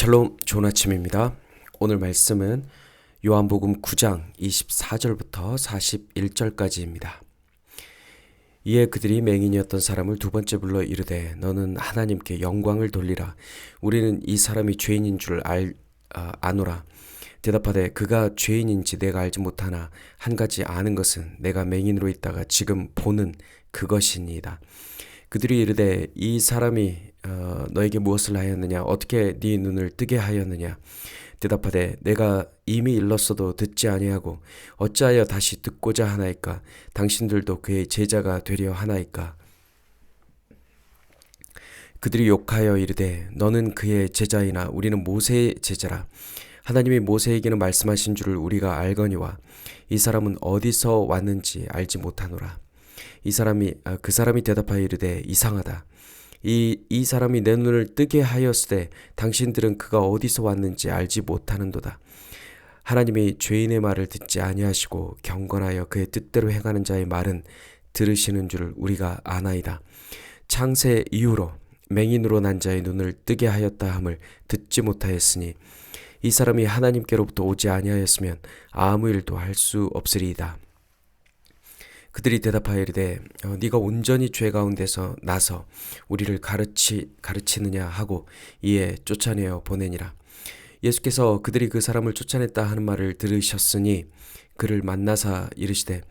샬롬, 좋은 아침입니다. 오늘 말씀은 요한복음 9장 24절부터 41절까지입니다. 이에 그들이 맹인이었던 사람을 두 번째 불러 이르되 너는 하나님께 영광을 돌리라. 우리는 이 사람이 죄인인 줄 아노라. 대답하되 그가 죄인인지 내가 알지 못하나 한 가지 아는 것은 내가 맹인으로 있다가 지금 보는 그것이니이다. 그들이 이르되 이 사람이 너에게 무엇을 하였느냐? 어떻게 네 눈을 뜨게 하였느냐? 대답하되 내가 이미 일렀어도 듣지 아니하고 어찌하여 다시 듣고자 하나이까? 당신들도 그의 제자가 되려 하나이까? 그들이 욕하여 이르되 너는 그의 제자이나 우리는 모세의 제자라. 하나님이 모세에게는 말씀하신 줄을 우리가 알거니와 이 사람은 어디서 왔는지 알지 못하노라. 그 사람이 대답하여 이르되 이상하다. 이 사람이 내 눈을 뜨게 하였으되 당신들은 그가 어디서 왔는지 알지 못하는도다. 하나님이 죄인의 말을 듣지 아니하시고 경건하여 그의 뜻대로 행하는 자의 말은 들으시는 줄 우리가 아나이다. 창세 이후로 맹인으로 난 자의 눈을 뜨게 하였다 함을 듣지 못하였으니 이 사람이 하나님께로부터 오지 아니하였으면 아무 일도 할 수 없으리이다. 그들이 대답하여 이르되 네가 온전히 죄 가운데서 나서 우리를 가르치느냐 하고 이에 쫓아내어 보내니라. 예수께서 그들이 그 사람을 쫓아냈다 하는 말을 들으셨으니 그를 만나사 이르시되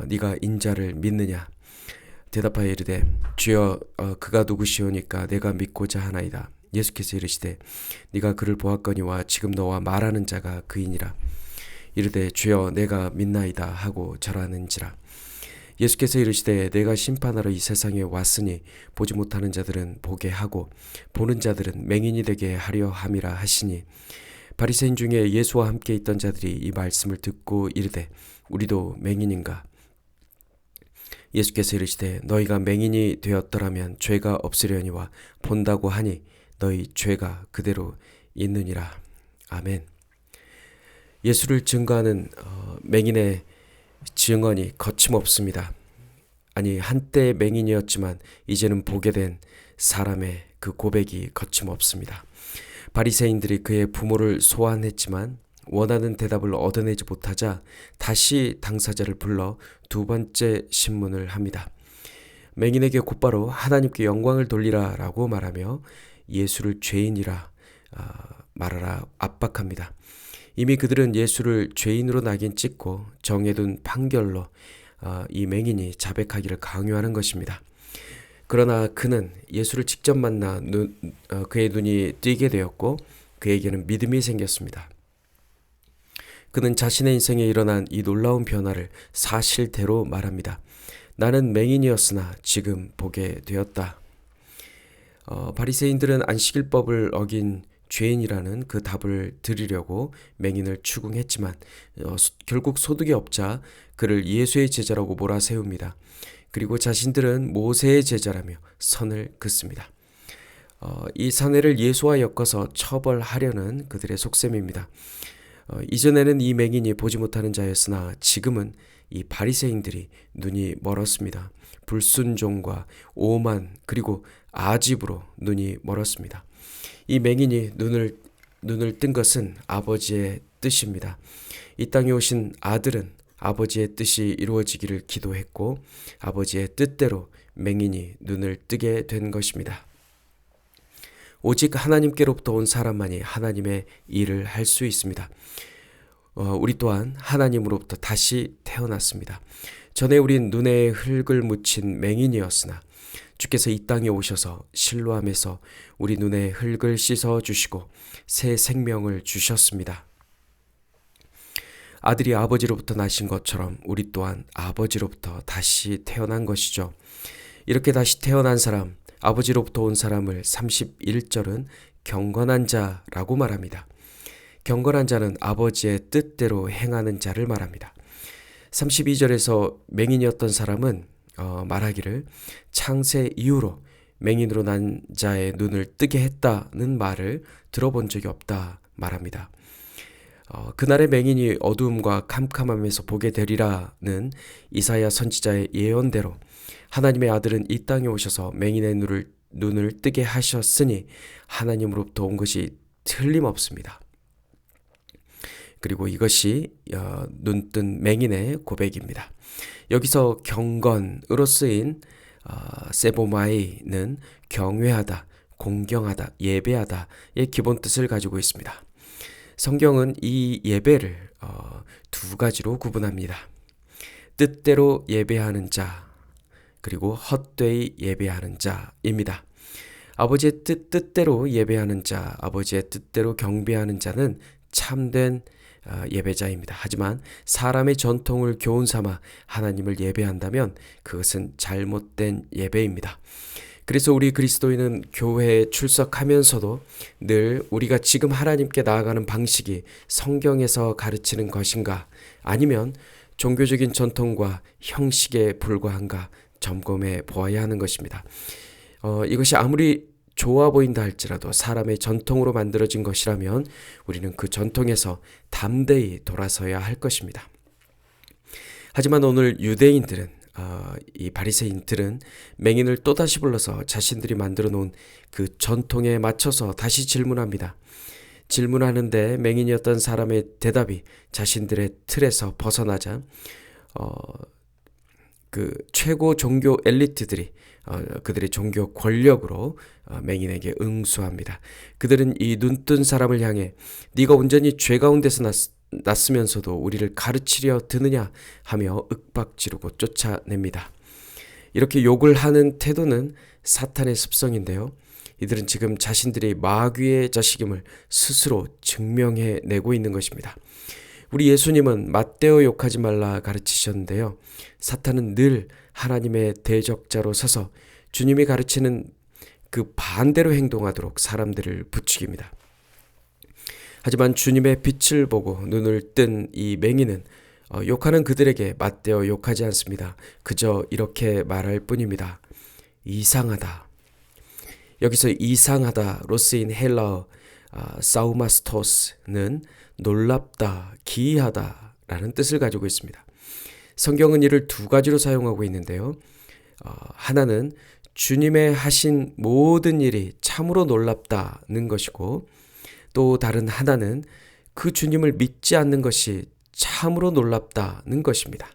네가 인자를 믿느냐? 대답하여 이르되 주여 그가 누구시오니까 내가 믿고자 하나이다. 예수께서 이르시되 네가 그를 보았거니와 지금 너와 말하는 자가 그이니라. 이르되 주여 내가 믿나이다 하고 절하는지라. 예수께서 이르시되 내가 심판하러 이 세상에 왔으니 보지 못하는 자들은 보게 하고 보는 자들은 맹인이 되게 하려 함이라 하시니 바리새인 중에 예수와 함께 있던 자들이 이 말씀을 듣고 이르되 우리도 맹인인가? 예수께서 이르시되 너희가 맹인이 되었더라면 죄가 없으려니와 본다고 하니 너희 죄가 그대로 있느니라. 아멘. 예수를 증거하는 맹인의 증언이 거침없습니다. 아니 한때 맹인이었지만 이제는 보게 된 사람의 그 고백이 거침없습니다. 바리새인들이 그의 부모를 소환했지만 원하는 대답을 얻어내지 못하자 다시 당사자를 불러 두 번째 신문을 합니다. 맹인에게 곧바로 하나님께 영광을 돌리라 라고 말하며 예수를 죄인이라 말하라 압박합니다. 이미 그들은 예수를 죄인으로 낙인 찍고 정해둔 판결로 이 맹인이 자백하기를 강요하는 것입니다. 그러나 그는 예수를 직접 만나 그의 눈이 뜨게 되었고 그에게는 믿음이 생겼습니다. 그는 자신의 인생에 일어난 이 놀라운 변화를 사실대로 말합니다. 나는 맹인이었으나 지금 보게 되었다. 바리새인들은 안식일법을 어긴 죄인이라는 그 답을 들으려고 맹인을 추궁했지만 결국 소득이 없자 그를 예수의 제자라고 몰아세웁니다. 그리고 자신들은 모세의 제자라며 선을 긋습니다. 이 사내를 예수와 엮어서 처벌하려는 그들의 속셈입니다. 이전에는 이 맹인이 보지 못하는 자였으나 지금은 이 바리새인들이 눈이 멀었습니다. 불순종과 오만 그리고 아집으로 눈이 멀었습니다. 이 맹인이 눈을 뜬 것은 아버지의 뜻입니다. 이 땅에 오신 아들은 아버지의 뜻이 이루어지기를 기도했고 아버지의 뜻대로 맹인이 눈을 뜨게 된 것입니다. 오직 하나님께로부터 온 사람만이 하나님의 일을 할 수 있습니다. 우리 또한 하나님으로부터 다시 태어났습니다. 전에 우린 눈에 흙을 묻힌 맹인이었으나 주께서 이 땅에 오셔서 실로암에서 우리 눈에 흙을 씻어 주시고 새 생명을 주셨습니다. 아들이 아버지로부터 나신 것처럼 우리 또한 아버지로부터 다시 태어난 것이죠. 이렇게 다시 태어난 사람, 아버지로부터 온 사람을 31절은 경건한 자라고 말합니다. 경건한 자는 아버지의 뜻대로 행하는 자를 말합니다. 32절에서 맹인이었던 사람은 말하기를 창세 이후로 맹인으로 난 자의 눈을 뜨게 했다는 말을 들어본 적이 없다 말합니다. 그날의 맹인이 어두움과 캄캄함에서 보게 되리라는 이사야 선지자의 예언대로 하나님의 아들은 이 땅에 오셔서 맹인의 눈을 뜨게 하셨으니 하나님으로부터 온 것이 틀림없습니다. 그리고 이것이 눈뜬 맹인의 고백입니다. 여기서 경건으로 쓰인 세보마이는 경외하다, 공경하다, 예배하다의 기본 뜻을 가지고 있습니다. 성경은 이 예배를 두 가지로 구분합니다. 뜻대로 예배하는 자, 그리고 헛되이 예배하는 자입니다. 아버지의 뜻대로 예배하는 자, 아버지의 뜻대로 경배하는 자는 참된 예배자입니다. 하지만 사람의 전통을 교훈 삼아 하나님을 예배한다면 그것은 잘못된 예배입니다. 그래서 우리 그리스도인은 교회에 출석하면서도 늘 우리가 지금 하나님께 나아가는 방식이 성경에서 가르치는 것인가, 아니면 종교적인 전통과 형식에 불과한가 점검해 보아야 하는 것입니다. 이것이 아무리 좋아 보인다 할지라도 사람의 전통으로 만들어진 것이라면 우리는 그 전통에서 담대히 돌아서야 할 것입니다. 하지만 오늘 유대인들은 이 바리새인들은 맹인을 또다시 불러서 자신들이 만들어 놓은 그 전통에 맞춰서 다시 질문합니다. 질문하는데 맹인이었던 사람의 대답이 자신들의 틀에서 벗어나자 그 최고 종교 엘리트들이 그들의 종교 권력으로 맹인에게 응수합니다. 그들은 이 눈뜬 사람을 향해 네가 온전히 죄 가운데서 났으면서도 우리를 가르치려 드느냐 하며 윽박지르고 쫓아냅니다. 이렇게 욕을 하는 태도는 사탄의 습성인데요. 이들은 지금 자신들이 마귀의 자식임을 스스로 증명해내고 있는 것입니다. 우리 예수님은 맞대어 욕하지 말라 가르치셨는데요. 사탄은 늘 하나님의 대적자로 서서 주님이 가르치는 그 반대로 행동하도록 사람들을 부추깁니다. 하지만 주님의 빛을 보고 눈을 뜬 이 맹인은 욕하는 그들에게 맞대어 욕하지 않습니다. 그저 이렇게 말할 뿐입니다. 이상하다. 여기서 이상하다로 쓰인 헬라어 사우마스토스는 놀랍다, 기이하다 라는 뜻을 가지고 있습니다. 성경은 이를 두 가지로 사용하고 있는데요. 하나는 주님의 하신 모든 일이 참으로 놀랍다는 것이고, 또 다른 하나는 그 주님을 믿지 않는 것이 참으로 놀랍다는 것입니다.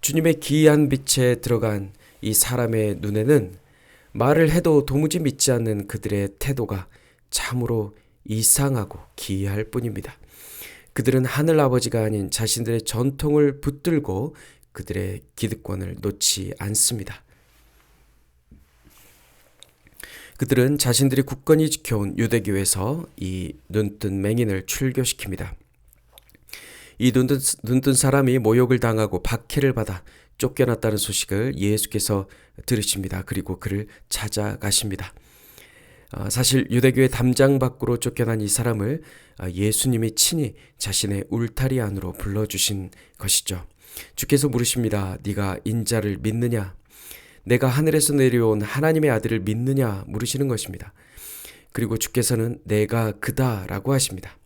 주님의 기이한 빛에 들어간 이 사람의 눈에는 말을 해도 도무지 믿지 않는 그들의 태도가 참으로 이상하고 기이할 뿐입니다. 그들은 하늘 아버지가 아닌 자신들의 전통을 붙들고 그들의 기득권을 놓지 않습니다. 그들은 자신들이 굳건히 지켜온 유대교에서 이 눈뜬 맹인을 출교시킵니다. 이 눈뜬 사람이 모욕을 당하고 박해를 받아 쫓겨났다는 소식을 예수께서 들으십니다. 그리고 그를 찾아가십니다. 사실 유대교의 담장 밖으로 쫓겨난 이 사람을 예수님이 친히 자신의 울타리 안으로 불러주신 것이죠. 주께서 물으십니다. 네가 인자를 믿느냐? 내가 하늘에서 내려온 하나님의 아들을 믿느냐 물으시는 것입니다. 그리고 주께서는 내가 그다라고 하십니다.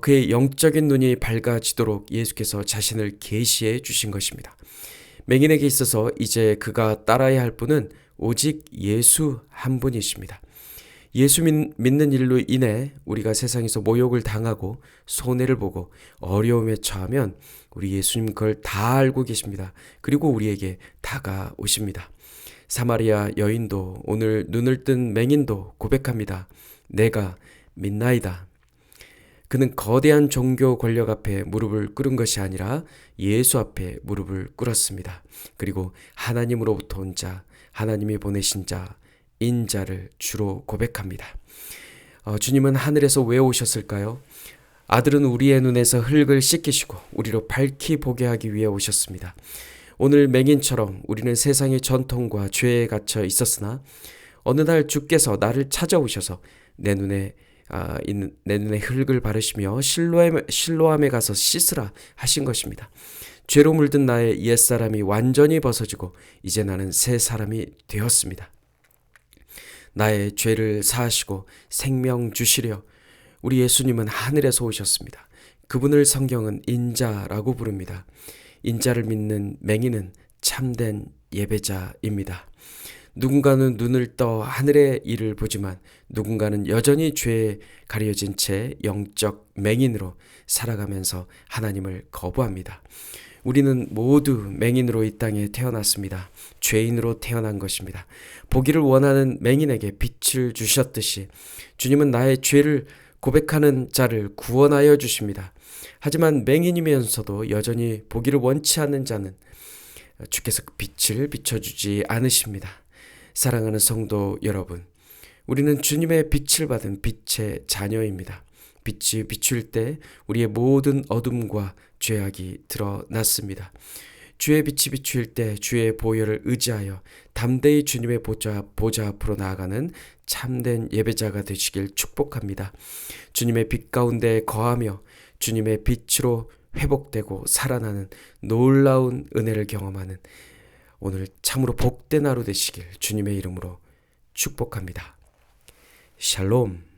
그의 영적인 눈이 밝아지도록 예수께서 자신을 계시해 주신 것입니다. 맹인에게 있어서 이제 그가 따라야 할 분은 오직 예수 한 분이십니다. 예수 믿는 일로 인해 우리가 세상에서 모욕을 당하고 손해를 보고 어려움에 처하면 우리 예수님 그걸 다 알고 계십니다. 그리고 우리에게 다가오십니다. 사마리아 여인도 오늘 눈을 뜬 맹인도 고백합니다. 내가 믿나이다. 그는 거대한 종교 권력 앞에 무릎을 꿇은 것이 아니라 예수 앞에 무릎을 꿇었습니다. 그리고 하나님으로부터 온 자, 하나님이 보내신 자, 인자를 주로 고백합니다. 주님은 하늘에서 왜 오셨을까요? 아들은 우리의 눈에서 흙을 씻기시고 우리로 밝히 보게 하기 위해 오셨습니다. 오늘 맹인처럼 우리는 세상의 전통과 죄에 갇혀 있었으나 어느 날 주께서 나를 찾아오셔서 내 눈에 흙을 바르시며 실로암에 가서 씻으라 하신 것입니다. 죄로 물든 나의 옛사람이 완전히 벗어지고 이제 나는 새 사람이 되었습니다. 나의 죄를 사하시고 생명 주시려 우리 예수님은 하늘에서 오셨습니다. 그분을 성경은 인자라고 부릅니다. 인자를 믿는 맹인은 참된 예배자입니다. 누군가는 눈을 떠 하늘의 일을 보지만 누군가는 여전히 죄에 가려진 채 영적 맹인으로 살아가면서 하나님을 거부합니다. 우리는 모두 맹인으로 이 땅에 태어났습니다. 죄인으로 태어난 것입니다. 보기를 원하는 맹인에게 빛을 주셨듯이 주님은 나의 죄를 고백하는 자를 구원하여 주십니다. 하지만 맹인이면서도 여전히 보기를 원치 않는 자는 주께서 그 빛을 비춰주지 않으십니다. 사랑하는 성도 여러분, 우리는 주님의 빛을 받은 빛의 자녀입니다. 빛이 비출 때 우리의 모든 어둠과 죄악이 드러났습니다. 주의 빛이 비출 때 주의 보혈을 의지하여 담대히 주님의 보좌 앞으로 나아가는 참된 예배자가 되시길 축복합니다. 주님의 빛 가운데 거하며 주님의 빛으로 회복되고 살아나는 놀라운 은혜를 경험하는 오늘 참으로 복된 하루 되시길 주님의 이름으로 축복합니다. 샬롬.